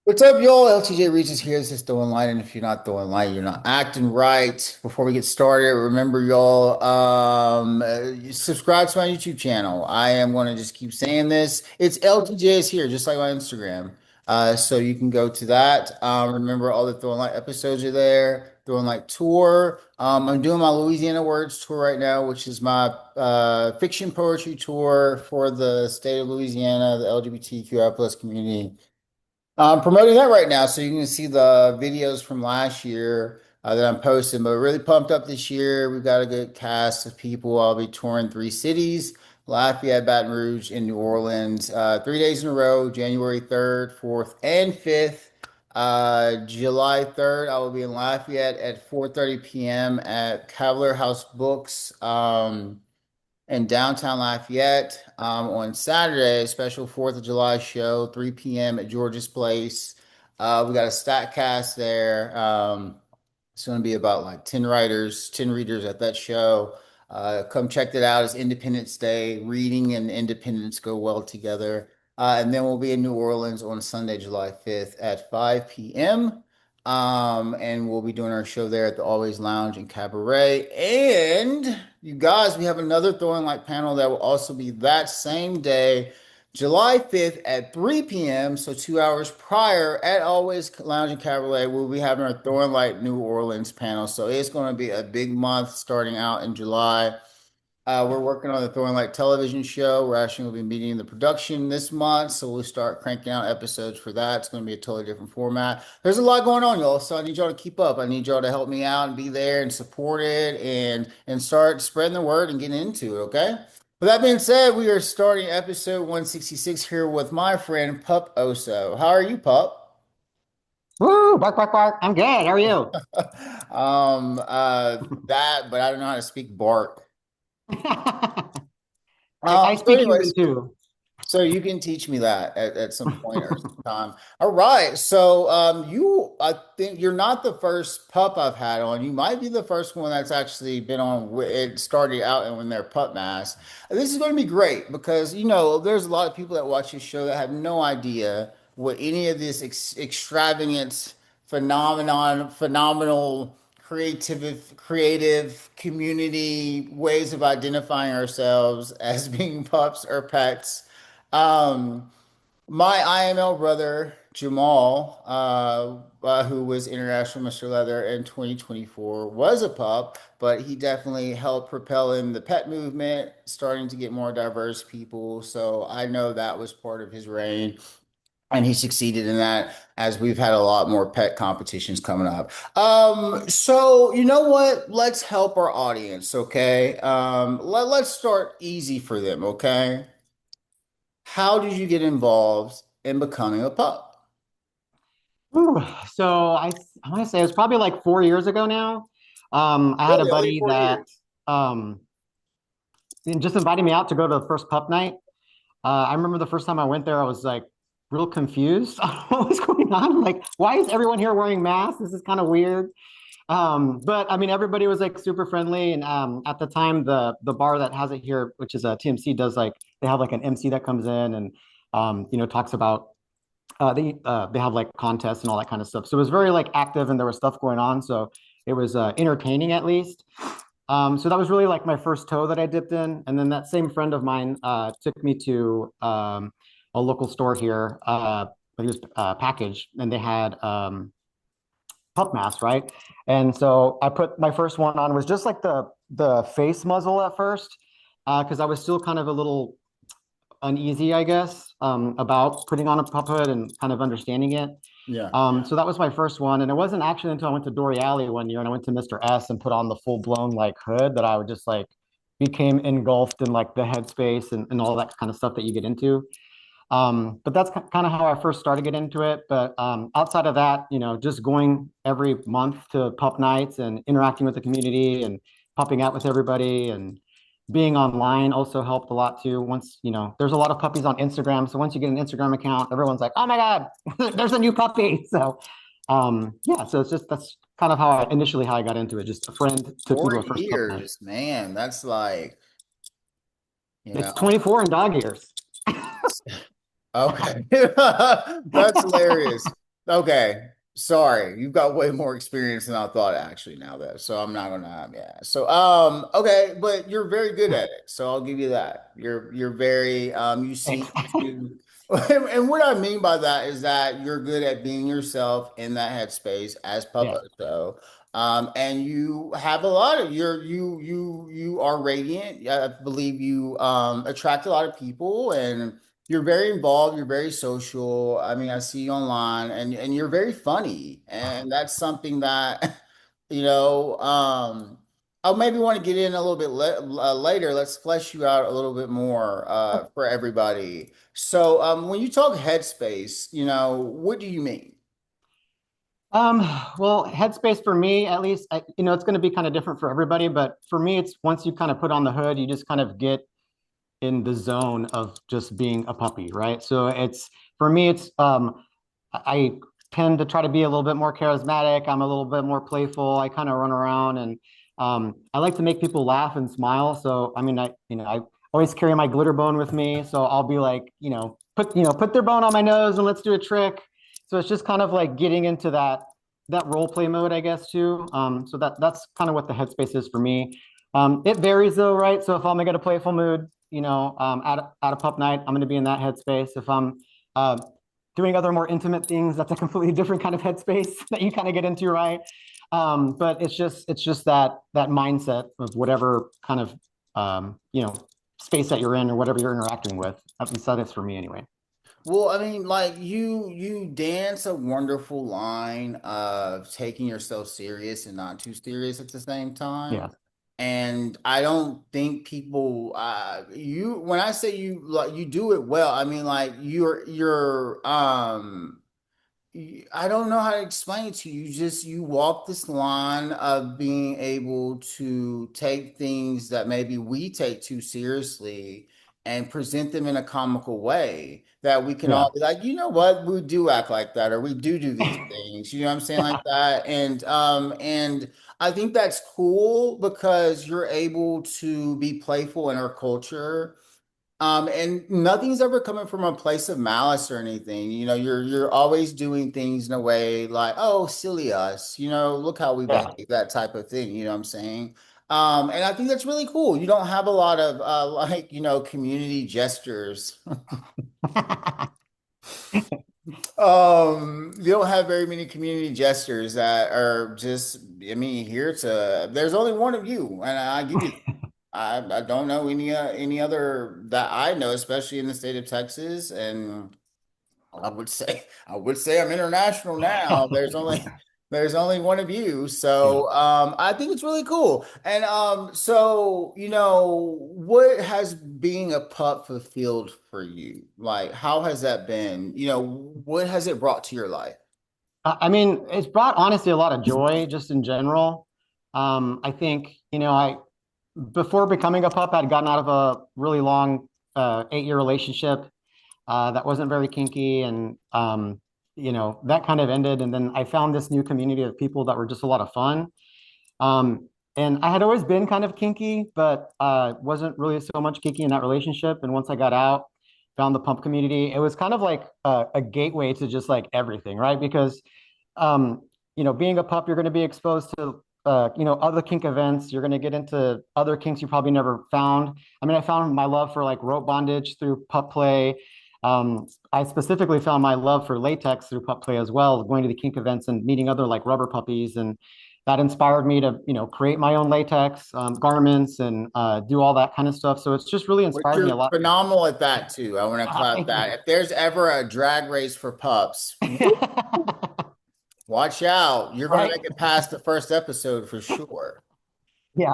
What's up, y'all? LTJ Regis here. This is throwing light, and if you're not throwing light, you're not acting right. Before we get started, remember, y'all, subscribe to my YouTube channel. I am going to just keep saying this. It's LTJ is here, just like my Instagram. So you can go to that. Remember, all the throwing light episodes are there. Throwing light tour. I'm doing my Louisiana Words tour right now, which is my fiction poetry tour for the state of Louisiana, the LGBTQI plus community. I'm promoting that right now, so you can see the videos from last year that I'm posting. But really pumped up this year. We've got a good cast of people. I'll be touring three cities: Lafayette, Baton Rouge, and New Orleans. 3 days in a row: January 3rd, 4th, and 5th. July 3rd, I will be in Lafayette at 4:30 p.m. at Cavalier House Books. In downtown Lafayette on Saturday, a special 4th of July show, 3 p.m. at George's Place. We got a stat cast there. It's going to be about like 10 writers, 10 readers at that show. Come check that out. It's Independence Day. Reading and independence go well together. And then we'll be in New Orleans on Sunday, July 5th at 5 p.m. And we'll be doing our show there at the Always Lounge and Cabaret. And you guys, we have another Throwing Light panel that will also be that same day, July 5th at 3 p.m. So 2 hours prior at Always Lounge and Cabaret, we'll be having our Throwing Light New Orleans panel. So it's going to be a big month starting out in July. We're working on the Throwing Light television show. We're actually going to be meeting the production this month, so we'll start cranking out episodes for that. It's going to be a totally different format. There's a lot going on, y'all, so I need y'all to keep up. I need y'all to help me out and be there and support it and start spreading the word and getting into it, okay? With that being said, we are starting episode 166 here with my friend Pup Oso. How are you, Pup? Woo! Bark, bark, bark. I'm good. How are you? That, but I don't know how to speak bark. I So speak human anyways, too. so you can teach me that at some point or some time. All right. So I think you're not the first pup I've had on. You might be the first one that's actually been on. It started out and when they're pup mask. This is going to be great because there's a lot of people that watch this show that have no idea what any of this extravagant phenomenal creative community ways of identifying ourselves as being pups or pets. um, my IML brother Jamal, who was International Mr. Leather in 2024, was a pup, but he definitely helped propel in the pet movement, starting to get more diverse people. So I know that was part of his reign. And he succeeded in that as we've had a lot more pet competitions coming up. So you know what? Let's help our audience, okay? Let's start easy for them, okay? How did you get involved in becoming a pup? Woo. I want to say it was probably like 4 years ago now. I had a Really, only buddy four that years. um, just invited me out to go to the first pup night. I remember the first time I went there, I was like real confused on what was going on. Like, why is everyone here wearing masks? This is kind of weird. But I mean, everybody was like super friendly, and at the time, the bar that has it here, which is a TMC, does like they have like an MC that comes in and talks about they have like contests and all that kind of stuff. So it was very like active, and there was stuff going on. So it was entertaining at least. So that was really like my first toe that I dipped in, and then that same friend of mine took me to a local store here. But it was packaged, and they had pup mask, right? And so I put my first one on, was just like the face muzzle at first, because I was still kind of a little uneasy, I guess, about putting on a pup hood and kind of understanding it. Yeah. So that was my first one, and it wasn't actually until I went to Dory Alley one year and I went to Mr. S and put on the full blown like hood that I would just like became engulfed in like the headspace and all that kind of stuff that you get into. But that's kind of how I first started getting into it. But outside of that, just going every month to pup nights and interacting with the community and popping out with everybody and being online also helped a lot too. Once, there's a lot of puppies on Instagram. So once you get an Instagram account, everyone's like, oh my God, there's a new puppy. So yeah, so that's kind of how I got into it. Just a friend took me Four to a first pup night. years, man. That's like, you It's know, 24 in dog years. okay. That's hilarious. Okay. Sorry. You've got way more experience than I thought actually now though. So I'm not gonna yeah. So okay, but you're very good at it. So I'll give you that. You're very you seem Thanks. to and what I mean by that is that you're good at being yourself in that headspace as Pup Yeah. Oso. And you have a lot of you are radiant. I believe you attract a lot of people and you're very involved, you're very social. I mean, I see you online and you're very funny. And that's something that, you know, I'll maybe want to get in a little bit later. Let's flesh you out a little bit more for everybody. So, when you talk headspace, what do you mean? Um, well, headspace for me, at least, it's going to be kind of different for everybody, but for me, it's once you kind of put on the hood, you just kind of get in the zone of just being a puppy, right? So it's for me, it's I tend to try to be a little bit more charismatic. I'm a little bit more playful. I kind of run around and I like to make people laugh and smile. So I mean, I always carry my glitter bone with me. So I'll be like, put their bone on my nose and let's do a trick. So it's just kind of like getting into that role play mode, I guess, too. So that's kind of what the headspace is for me. It varies though, right? So if I'm in a playful mood, at a pup night, I'm going to be in that headspace. If I'm uh, doing other more intimate things, that's a completely different kind of headspace that you kind of get into, right? But it's just that mindset of whatever kind of space that you're in or whatever you're interacting with. At least that is for me anyway. Well, I mean, like you dance a wonderful line of taking yourself serious and not too serious at the same time. Yeah, And I don't think people you when I say you like you do it well, I mean like you're I don't know how to explain it to you. You walk this line of being able to take things that maybe we take too seriously and present them in a comical way that we can yeah. all be like, you know what, we do act like that, or we do these things. You know what I'm saying, like that. And I think that's cool because you're able to be playful in our culture and nothing's ever coming from a place of malice or anything. You're always doing things in a way like, oh, silly us, look how we Yeah. behave, that type of thing, you know what I'm saying? And I think that's really cool. You don't have a lot of like, community gestures. You don't have very many community gestures that are just, I mean, here to, there's only one of you, and I give you I don't know any other that I know, especially in the state of Texas. And I would say I'm international now. There's only one of you. Yeah. So I think it's really cool. And so what has being a pup fulfilled for you? Like how has that been? What has it brought to your life? I mean, it's brought honestly a lot of joy just in general. I think, I before becoming a pup, I'd gotten out of a really long 8-year relationship that wasn't very kinky, and that kind of ended. And then I found this new community of people that were just a lot of fun. And I had always been kind of kinky, but wasn't really so much kinky in that relationship. And once I got out, found the pump community, it was kind of like a gateway to just like everything, right? Because um, being a pup, you're going to be exposed to other kink events. You're going to get into other kinks you probably never found. I mean, I found my love for like rope bondage through pup play. I specifically found my love for latex through pup play as well, going to the kink events and meeting other like rubber puppies, and that inspired me to create my own latex garments and do all that kind of stuff. So it's just really Which inspired me a you're lot. phenomenal at that too. I want to clap Thank that. you. If there's ever a drag race for pups, watch out. You're going to Right? make it past the first episode for sure. Yeah.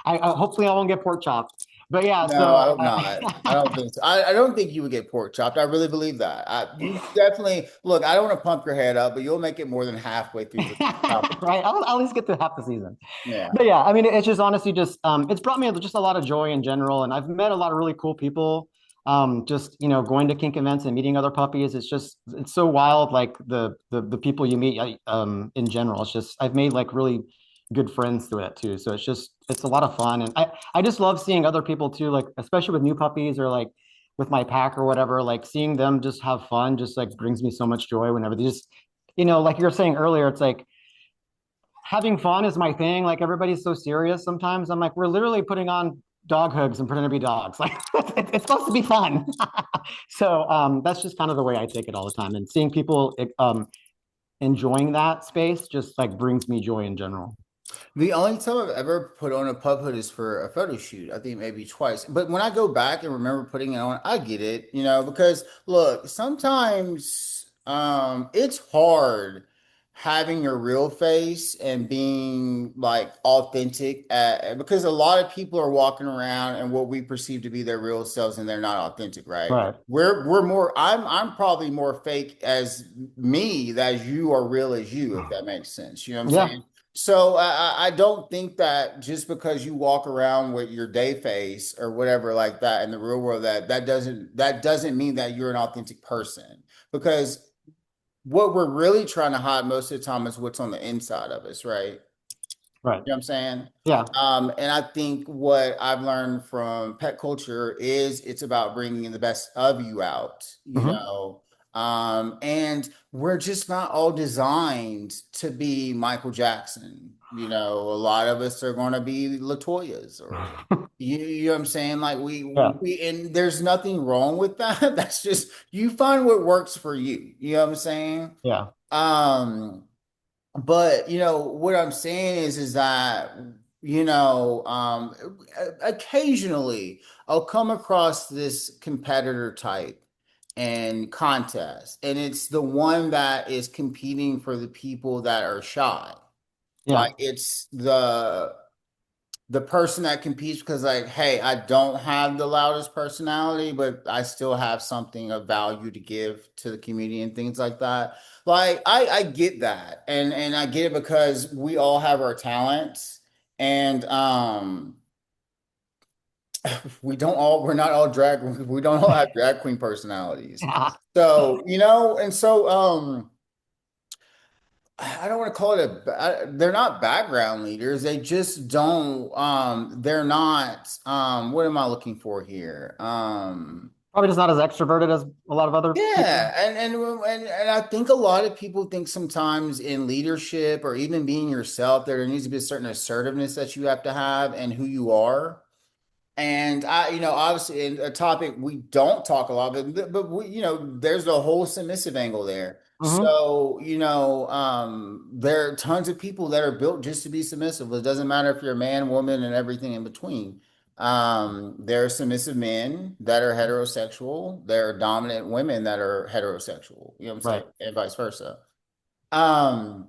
Hopefully I won't get pork chopped. But yeah, No, I so hope not. I don't think so. I don't think you would get pork chopped. I really believe that. You definitely look. I don't want to pump your head up, but you'll make it more than halfway through the competition. right, I'll at least get to half the season. Yeah. But yeah, I mean, it's just honestly just it's brought me just a lot of joy in general, and I've met a lot of really cool people. Just going to kink events and meeting other puppies. It's so wild, like the people you meet in general. It's just I've made like really good friends through it too. So it's a lot of fun, and I just love seeing other people too, like especially with new puppies or like with my pack or whatever. Like seeing them just have fun just like brings me so much joy whenever they just like you were saying earlier, it's like having fun is my thing. Like everybody's so serious sometimes. I'm like, we're literally putting on dog hoods and pretending to be dogs. Like it's supposed to be fun. So that's just kind of the way I take it all the time. And seeing people enjoying that space just like brings me joy in general. The only time I've ever put on a pub hood is for a photo shoot. I think maybe twice. But when I go back and remember putting it on, I get it, because look, sometimes it's hard having your real face and being like authentic because a lot of people are walking around and what we perceive to be their real selves and they're not authentic, right? Right. We're more I'm probably more fake as me as you are real as you, if that makes sense. You know what I'm Yeah. saying? So I don't think that just because you walk around with your day face or whatever like that in the real world that doesn't mean that you're an authentic person because what we're really trying to hide most of the time is what's on the inside of us, right? Right. You know what I'm saying? Yeah. And I think what I've learned from pet culture is it's about bringing the best of you out, Hmm. and we're just not all designed to be Michael Jackson. A lot of us are going to be Latoyas or you know what I'm saying? Like Yeah. and there's nothing wrong with that. That's just you find what works for you. You know what I'm saying? Yeah. Um, but what I'm saying is that occasionally I'll come across this competitor type and contest, and it's the one that is competing for the people that are shy. Yeah. Like it's the person that competes because like, hey, I don't have the loudest personality, but I still have something of value to give to the community and things like that. Like I get that. And I get it because we all have our talents and we're not all drag we don't all have drag queen personalities. Yeah. So, and so I don't want to call it they're not background leaders. They just don't, they're not, what am I looking for here? Probably just not as extroverted as a lot of other people. Yeah, and I think a lot of people think sometimes in leadership or even being yourself, there needs to be a certain assertiveness that you have to have and who you are. And obviously, in a topic we don't talk a lot, but there's the whole submissive angle there. Hmm. So, there are tons of people that are built just to be submissive. It doesn't matter if you're a man, woman, and everything in between. There are submissive men that are heterosexual. There are dominant women that are heterosexual. You know what I'm saying? Right. And vice versa. Um,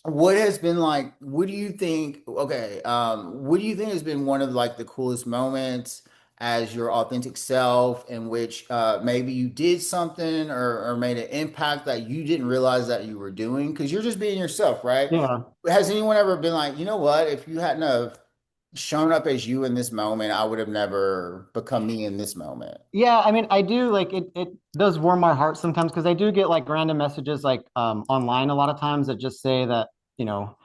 what do you think, okay, what do you think has been one of like the coolest moments as your authentic self in which maybe you did something or made an impact that you didn't realize that you were doing? Because you're just being yourself, right? Yeah. Has anyone ever been like, you know what, if you hadn't have shown up as you in this moment, I would have never become me in this moment? Yeah, I mean, I do like it does warm my heart sometimes because I do get like random messages like online a lot of times that just say that, you know,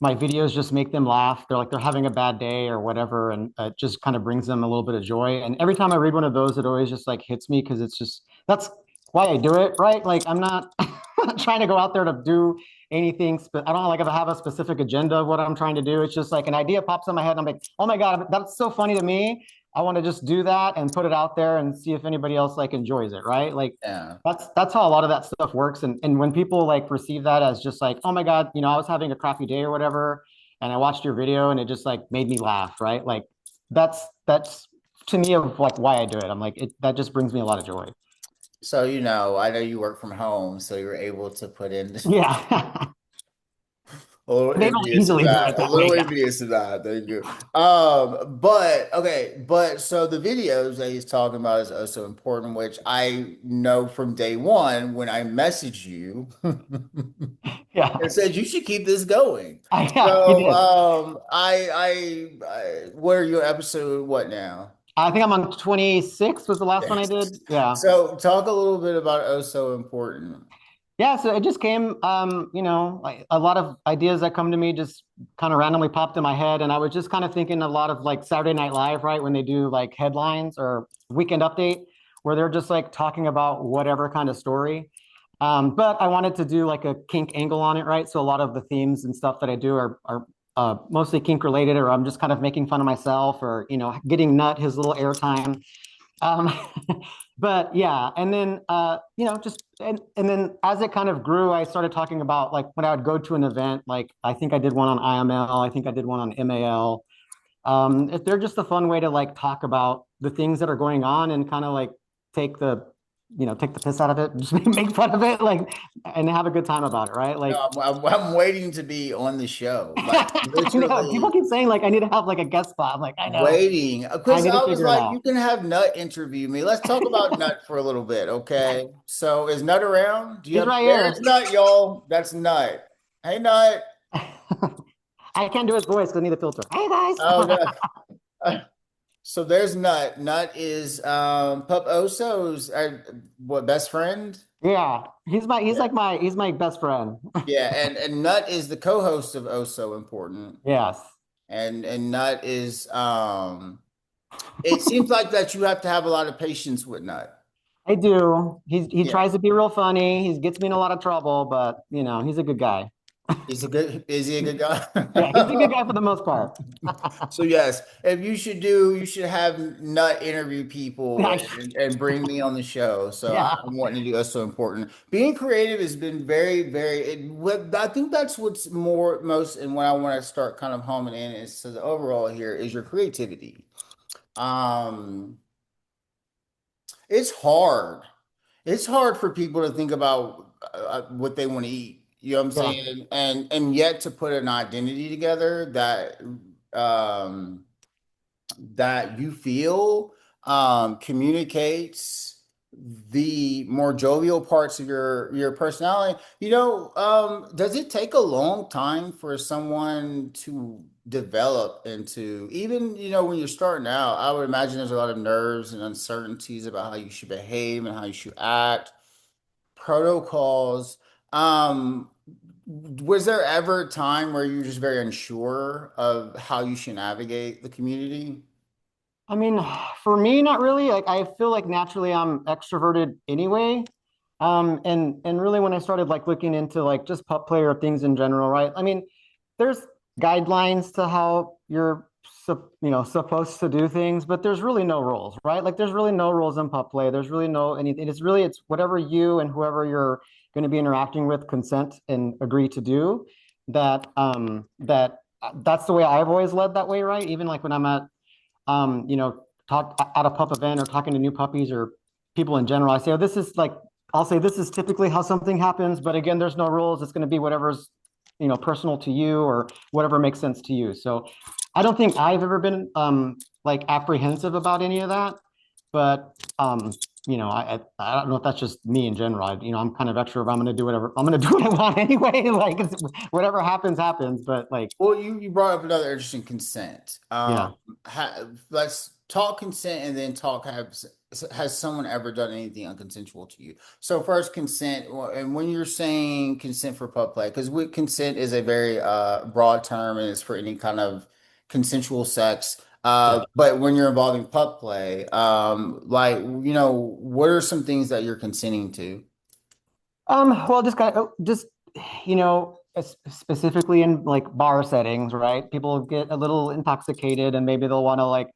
my videos just make them laugh. They're like they're having a bad day or whatever, and it just kind of brings them a little bit of joy. And every time I read one of those, it always just like hits me because it's just that's why I do it, right? Like I'm not trying to go out there to do anything. I don't like if I have a specific agenda of what I'm trying to do. It's just like an idea pops in my head, and I'm like, oh my god, that's so funny to me. I want to just do that and put it out there and see if anybody else like enjoys it, right? Like Yeah. that's how a lot of that stuff works. And when people like receive that as just like, oh my God, I was having a crappy day or whatever, and I watched your video and it just like made me laugh, right? Like that's to me of like why I do it. I'm like that just brings me a lot of joy. So, I know you work from home, so you're able to put in Yeah. a little I'm able to envious of easily do that. it A that way. little Yeah. envious of that. There you go. But okay, but so the videos that he's talking about is also important, which I know from day one when I messaged you and Yeah. said you should keep this going. Yeah, you So, did. what are your episode? What now? I think I'm on 26 was the last one I Yes. did. Yeah. So, talk a little bit about Oso Important. Yeah, so it just came, like a lot of ideas that come to me just kind of randomly popped in my head. And I was just kind of thinking a lot of like Saturday Night Live, right? When they do like headlines or Weekend Update, where they're just like talking about whatever kind of story. But I wanted to do like a kink angle on it, right? So a lot of the themes and stuff that I do are mostly kink related, or I'm just kind of making fun of myself, or getting Nut his little airtime. Um, but yeah, and then just and then as it kind of grew, I started talking about like when I would go to an event, like I think I did one on IML, I think I did one on MAL. If they're just a fun way to like talk about the things that are going on and kind of like take the take the piss out of it, just make fun of it, like, and have a good time about it, right? Like, No, I'm waiting to be on the show. Like I know people literally keep saying like I need to have like a guest spot. I'm like, I know, waiting. I Because need to I was figure it like, you out. can have Nut interview me. Let's talk about Nut for a little bit, okay? So is Nut around? Do you He's have right here. there's Nut, y'all? That's Nut. Hey Nut. I can't do his voice because I need a filter. Hey guys. Oh god. So there's Nut. Nut is Pup Oso's what best friend? Yeah, Yeah. he's my best friend. Yeah, and Nut is the co-host of Oso Important. Yes, And Nut is it seems like that you have to have a lot of patience with Nut. I do. He Yeah. tries to be real funny. He gets me in a lot of trouble, but he's a good guy. Is he a good guy? Yeah, he's a good guy for the most part. So yes, if you should do, you should have Nut interview people I and bring me on the show. So yeah. I'm wanting to do that's so important. Being creative has been very, very. I think that's what's most, and what I want to start kind of homing in is to the overall here is your creativity. Um, it's hard. It's hard for people to think about what they want to eat. You know what I'm Yeah. saying? And yet to put an identity together um that you feel communicates the more jovial parts of your personality. Does it take a long time for someone to develop into even, when you're starting out, I would imagine there's a lot of nerves and uncertainties about how you should behave and how you should act, protocols. Um, was there ever a time where you were just very unsure of how you should navigate the community? I mean, for me, not really. Like, I feel like naturally I'm extroverted anyway. And really when I started like looking into like just pup player things in general, right? I mean, there's guidelines to how you're supposed to do things, but there's really no rules, right? Like there's really no rules in pup play. There's really no anything. It's whatever you and whoever you're going to be interacting with consent and agree to do. That's the way I've always led that way, right? Even like when I'm at talk at a pup event or talking to new puppies or people in general, I say, oh, I'll say this is typically how something happens, but again, there's no rules. It's going to be whatever's, personal to you or whatever makes sense to you. So I don't think I've ever been like apprehensive about any of that, but I don't know if that's just me in general. I'm kind of extrovert. I'm going to do whatever. I'm going to do what I want anyway. Like whatever happens, happens. But like, Well, you brought up another interesting consent. yeah. Let's talk consent and then talk has someone ever done anything unconsensual to you? So first consent, and when you're saying consent for pup play, because consent is a very broad term and it's for any kind of consensual sex. Yeah. But when you're involving pup play, what are some things that you're consenting to? Well, just specifically in like bar settings, right? People get a little intoxicated and maybe they'll want to like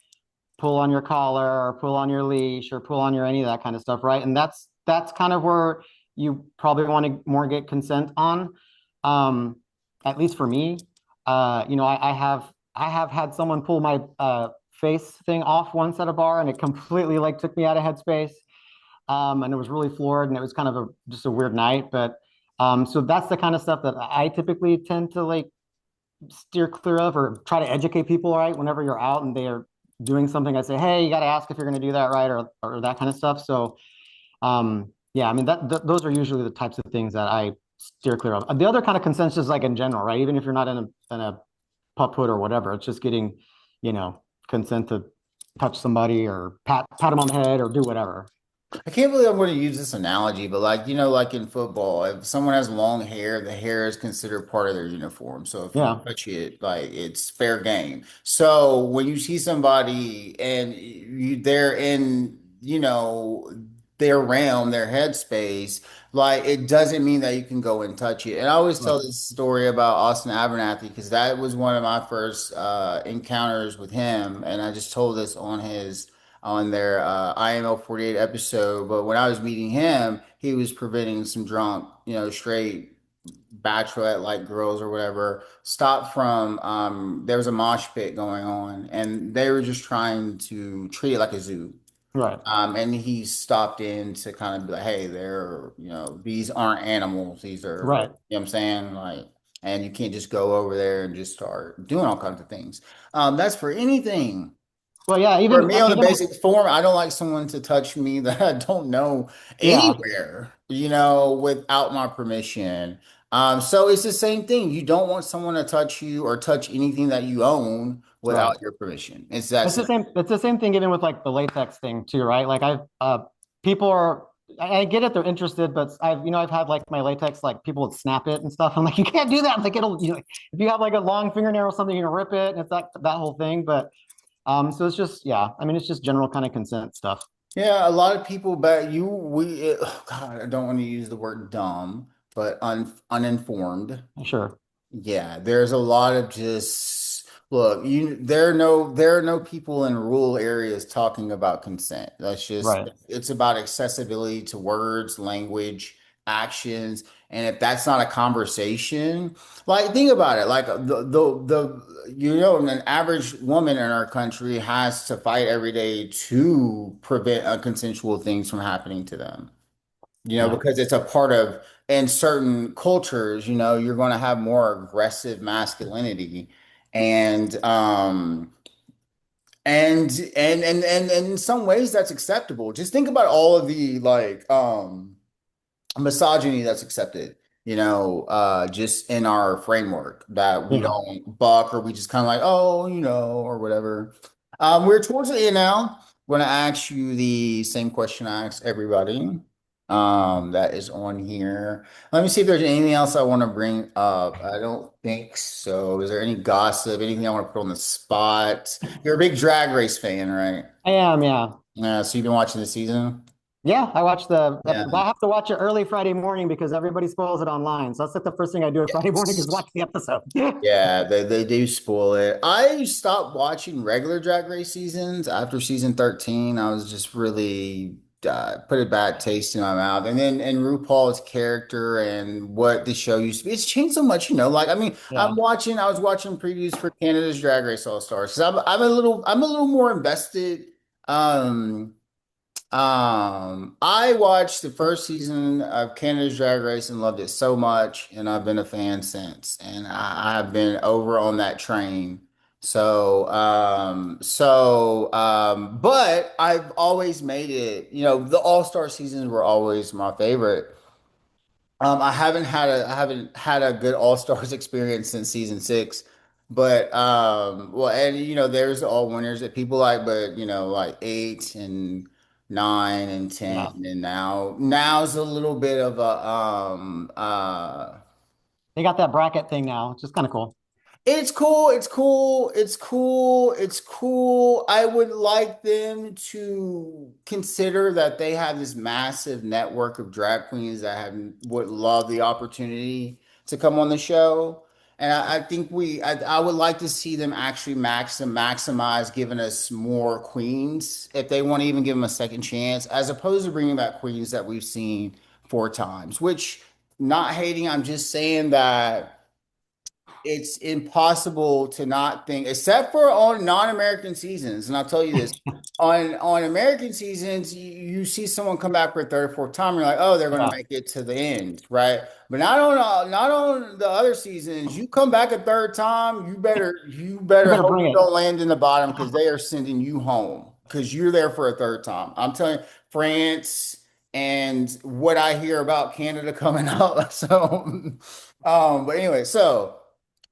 pull on your collar or pull on your leash or pull on your any of that kind of stuff, right? And that's kind of where you probably want to more get consent on. Um, at least for me. I have had someone pull my face thing off once at a bar and it completely like took me out of headspace. And it was really floored, and it was kind of just a weird night. But so that's the kind of stuff that I typically tend to like steer clear of or try to educate people, right? Whenever you're out and they are doing something, I say, hey, you got to ask if you're going to do that, right? Or that kind of stuff. So yeah, I mean those are usually the types of things that I steer clear of. The other kind of consensus, like in general, right? Even if you're not in a pup hood or whatever, it's just getting, consent to touch somebody or pat them on the head or do whatever. I can't believe I'm going to use this analogy, but like in football, if someone has long hair, the hair is considered part of their uniform. So if you Yeah. touch it, like it's fair game. So when you see somebody and they're in, their realm, their headspace, like it doesn't mean that you can go and touch it. And I always tell Right. this story about Austin Abernathy because that was one of my first encounters with him, and I just told this on his on their IML 48 episode. But when I was meeting him, he was preventing some drunk, straight bachelorette like girls or whatever stopped from there was a mosh pit going on and they were just trying to treat it like a zoo. Right. And he stopped in to kind of be like, hey, these aren't animals. These are, Right. what I'm saying? Like, and you can't just go over there and just start doing all kinds of things. That's for anything. Well, yeah, For even me, on the even basic form, I don't like someone to touch me that I don't know yeah, anywhere, without my permission. So it's the same thing. You don't want someone to touch you or touch anything that you own right. without your permission. It's that It's the simple. same. It's the same thing even with like the latex thing too, right? Like I've people are I get it, they're interested, but I've had like my latex, like people would snap it and stuff. I'm like, you can't do that. Like if you have like a long fingernail or something, you're gonna rip it, and it's that whole thing. But so it's just yeah, I mean it's just general kind of consent stuff. Yeah, a lot of people, but God, I don't want to use the word dumb, but uninformed. Sure. Yeah, there's a lot of just look, there are no people in rural areas talking about consent. That's just Right. it's about accessibility to words, language, actions, and if that's not a conversation, like think about it, like an average woman in our country has to fight every day to prevent unconsensual things from happening to them, Yeah. because it's a part of, in certain cultures, you're going to have more aggressive masculinity and and in some ways that's acceptable. Just think about all of the like misogyny that's accepted, just in our framework that we Yeah. don't buck or we just kind of like, oh, or whatever. We're towards the end now. I'm going to ask you the same question I asked everybody that is on here. Let me see if there's anything else I want to bring up. I don't think so. Is there any gossip, anything I want to put on the spot? You're a big Drag Race fan, right? I am, yeah. So you've been watching the season? Yeah, I watch Yeah. I have to watch it early Friday morning because everybody spoils it online. So that's like the first thing I do Friday morning is Yes. watch the episode. Yeah, they do spoil it. I stopped watching regular Drag Race seasons after season 13. I was just really put a bad taste in my mouth. And then and RuPaul's character and what the show used to be, it's changed so much, Like, I mean, Yeah. I was watching previews for Canada's Drag Race All Stars because I'm a little more invested. Um, I watched the first season of Canada's Drag Race and loved it so much, and I've been a fan since, and I've been over on that train. But I've always made it, the All-Star seasons were always my favorite. I haven't had a good All Stars experience since season 6, but well, and there's all winners that people like, but like 8 and 9 and Yeah. 10, and now's a little bit of a They got that bracket thing now, which is kind of cool. it's cool. It's cool. It's cool. It's cool. I would like them to consider that they have this massive network of drag queens that would love the opportunity to come on the show. And I think I would like to see them actually maximize giving us more queens if they want to even give them a second chance, as opposed to bringing back queens that we've seen 4 times, which not hating, I'm just saying that it's impossible to not think, except for on non-American seasons. And I'll tell you this, on American seasons, you see someone come back for a third or fourth time, you're like, oh, they're going Yeah. to make it to the end, right? But not on the other seasons. You come back a third time, you You better better hope bring you it. don't land in the bottom because they are sending you home because you're there for a third time. I'm telling you, France and what I hear about Canada coming up. But anyway, so.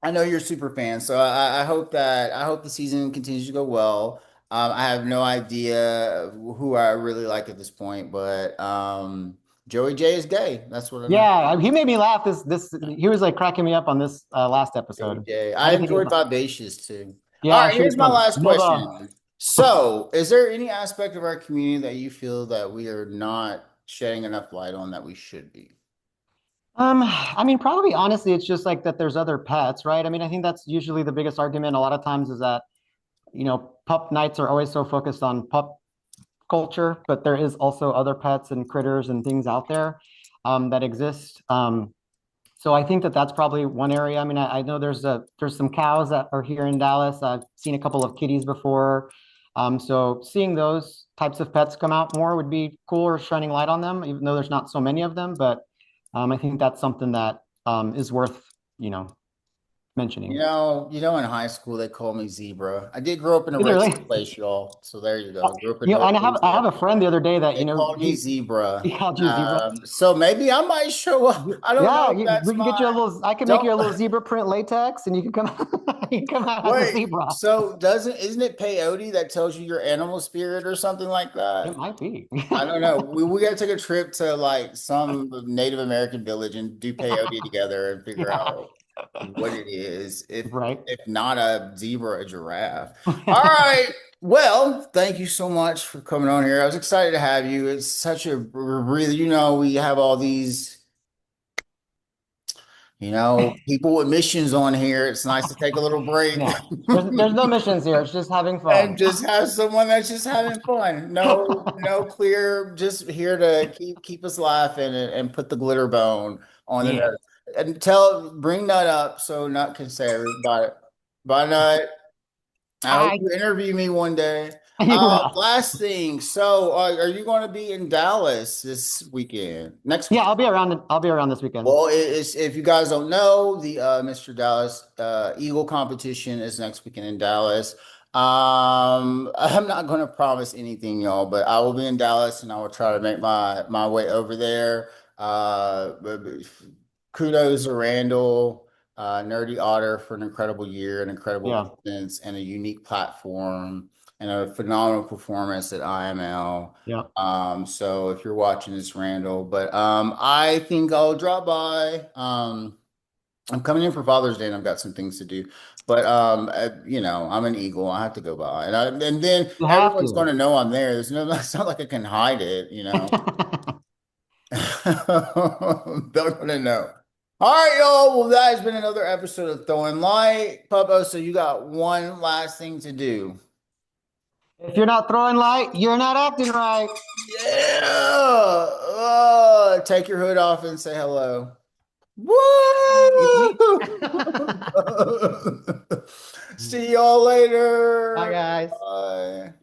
I know you're a super fan, so I hope the season continues to go well. I have no idea who I really like at this point, but Joey J is gay. That's what I know. Yeah, he made me laugh. This he was like cracking me up on this last Joey episode. J. I I didn't think it enjoyed was. Vivacious too. All Yeah, right, she was here's my fun. last question. So, is there any aspect of our community that you feel that we are not shedding enough light on that we should be? I mean, probably honestly, it's just like that there's other pets, right? I mean, I think that's usually the biggest argument a lot of times is that, pup nights are always so focused on pup culture, but there is also other pets and critters and things out there that exist. So I think that that's probably one area. I mean, I know there's some cows that are here in Dallas. I've seen a couple of kitties before. So seeing those types of pets come out more would be cool or shining light on them, even though there's not so many of them. But I think that's something that is worth, you know, mentioning. In high school they called me Zebra. I did grow up in a Is it really? racist place, y'all. So there you go. Grew up in And North I have a Louisiana. friend the other day that, They called me he Zebra. called you zebra. So maybe I might show up. I don't know Yeah, if that's we can get you a my little. I can make don't you a little zebra print latex, and you can come. You can come out as a wait. zebra. So doesn't isn't it peyote that tells you your animal spirit or something like It that? might be. I don't know. We got to take a trip to like some Native American village and do peyote together and figure Yeah. out what it is. Right. If not a zebra, a giraffe. All right. Well, thank you so much for coming on here. I was excited to have you. It's such a really, we have all these, people with missions on here. It's nice to take a little break. Yeah. There's no missions here. It's just having And fun. just have someone that's just having fun. No clear, just here to keep us laughing and put the glitter bone on the Yes. nose. And bring Nut up so Nut can say everybody. Bye, Nut. I hope I you interview me one day. you will. Last thing. So, are you going to be in Dallas this weekend? Next Yeah, weekend? I'll be around this weekend. Well, if you guys don't know, the Mr. Dallas Eagle competition is next weekend in Dallas. I'm not going to promise anything, y'all, but I will be in Dallas and I will try to make my way over there. But kudos to Randall, Nerdy Otter for an incredible year, an incredible Yeah. presence, and a unique platform, and a phenomenal performance at IML. Yeah. So if you're watching this, Randall, but I think I'll drop by. I'm coming in for Father's Day and I've got some things to do. But I'm an Eagle. I have to go by. And then You have everyone's going to. to know I'm there. There's no It's not like I can hide it. They're going to know. All right, y'all. Well, that has been another episode of Throwing Light. Pup Oso, you got one last thing to do. If you're not throwing light, you're not acting right. Yeah. Take your hood off and say hello. It's me. Woo! See y'all Bye, later. guys. Bye.